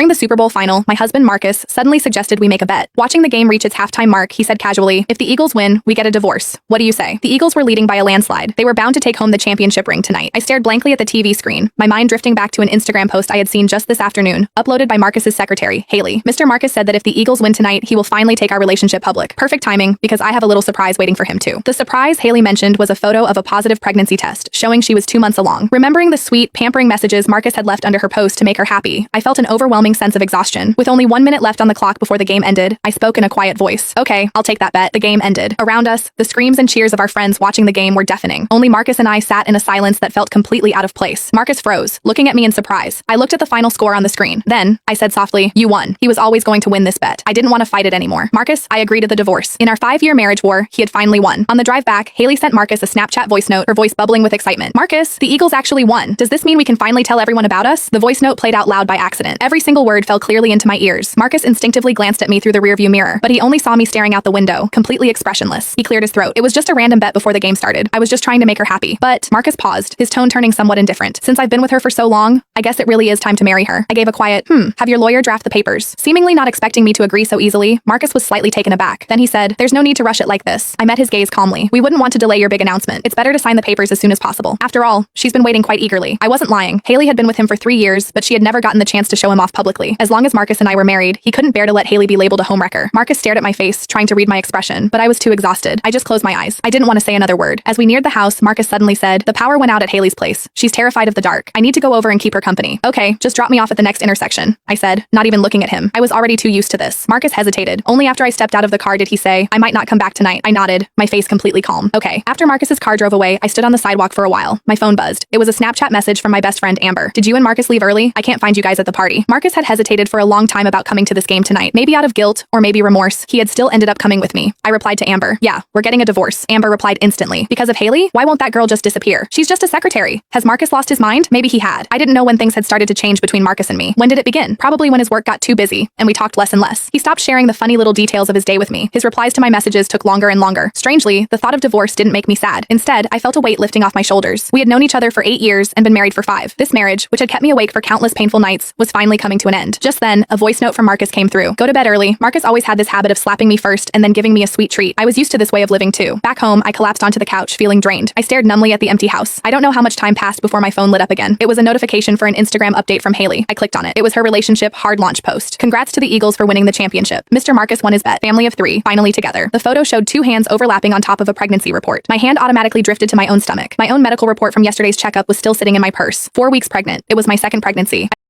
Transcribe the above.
During the Super Bowl final, my husband Marcus suddenly suggested we make a bet. Watching the game reach its halftime mark, he said casually, "If the Eagles win, we get a divorce. What do you say?" The Eagles were leading by a landslide. They were bound to take home the championship ring tonight. I stared blankly at the TV screen, my mind drifting back to an Instagram post I had seen just this afternoon, uploaded by Marcus's secretary, Haley. Mr. Marcus said that if the Eagles win tonight, he will finally take our relationship public. Perfect timing, because I have a little surprise waiting for him too. The surprise Haley mentioned was a photo of a positive pregnancy test, showing she was 2 months along. Remembering the sweet, pampering messages Marcus had left under her post to make her happy, I felt an overwhelming sense of exhaustion. With only 1 minute left on the clock before the game ended, I spoke in a quiet voice. "Okay, I'll take that bet." The game ended. Around us, the screams and cheers of our friends watching the game were deafening. Only Marcus and I sat in a silence that felt completely out of place. Marcus froze, looking at me in surprise. I looked at the final score on the screen. Then, I said softly, "You won." He was always going to win this bet. I didn't want to fight it anymore. Marcus, I agreed to the divorce. In our 5-year marriage war, he had finally won. On the drive back, Haley sent Marcus a Snapchat voice note, her voice bubbling with excitement. "Marcus, the Eagles actually won. Does this mean we can finally tell everyone about us?" The voice note played out loud by accident. Every single word fell clearly into my ears. Marcus instinctively glanced at me through the rearview mirror, but he only saw me staring out the window, completely expressionless. He cleared his throat. "It was just a random bet before the game started. I was just trying to make her happy." But Marcus paused, his tone turning somewhat indifferent. "Since I've been with her for so long, I guess it really is time to marry her." I gave a quiet, "Have your lawyer draft the papers." Seemingly not expecting me to agree so easily, Marcus was slightly taken aback. Then he said, "There's no need to rush it like this." I met his gaze calmly. "We wouldn't want to delay your big announcement. It's better to sign the papers as soon as possible." After all, she's been waiting quite eagerly. I wasn't lying. Haley had been with him for 3 years, but she had never gotten the chance to show him off publicly. As long as Marcus and I were married, he couldn't bear to let Haley be labeled a homewrecker. Marcus stared at my face, trying to read my expression, but I was too exhausted. I just closed my eyes. I didn't want to say another word. As we neared the house, Marcus suddenly said, "The power went out at Haley's place. She's terrified of the dark. I need to go over and keep her company." "Okay, just drop me off at the next intersection," I said, not even looking at him. I was already too used to this. Marcus hesitated. Only after I stepped out of the car did he say, "I might not come back tonight." I nodded, my face completely calm. "Okay." After Marcus's car drove away, I stood on the sidewalk for a while. My phone buzzed. It was a Snapchat message from my best friend Amber. "Did you and Marcus leave early? I can't find you guys at the party." Marcus had hesitated for a long time about coming to this game tonight. Maybe out of guilt, or maybe remorse, he had still ended up coming with me. I replied to Amber, "Yeah, we're getting a divorce." Amber replied instantly. "Because of Haley? Why won't that girl just disappear? She's just a secretary." Has Marcus lost his mind? Maybe he had. I didn't know when things had started to change between Marcus and me. When did it begin? Probably when his work got too busy, and we talked less and less. He stopped sharing the funny little details of his day with me. His replies to my messages took longer and longer. Strangely, the thought of divorce didn't make me sad. Instead, I felt a weight lifting off my shoulders. We had known each other for 8 years and been married for 5. This marriage, which had kept me awake for countless painful nights, was finally coming to an end. Just then, a voice note from Marcus came through. "Go to bed early." Marcus always had this habit of slapping me first and then giving me a sweet treat. I was used to this way of living too. Back home, I collapsed onto the couch, feeling drained. I stared numbly at the empty house. I don't know how much time passed before my phone lit up again. It was a notification for an Instagram update from Haley. I clicked on it. It was her relationship hard launch post. "Congrats to the Eagles for winning the championship. Mr. Marcus won his bet. Family of 3, finally together." The photo showed 2 hands overlapping on top of a pregnancy report. My hand automatically drifted to my own stomach. My own medical report from yesterday's checkup was still sitting in my purse. 4 weeks pregnant. It was my second pregnancy.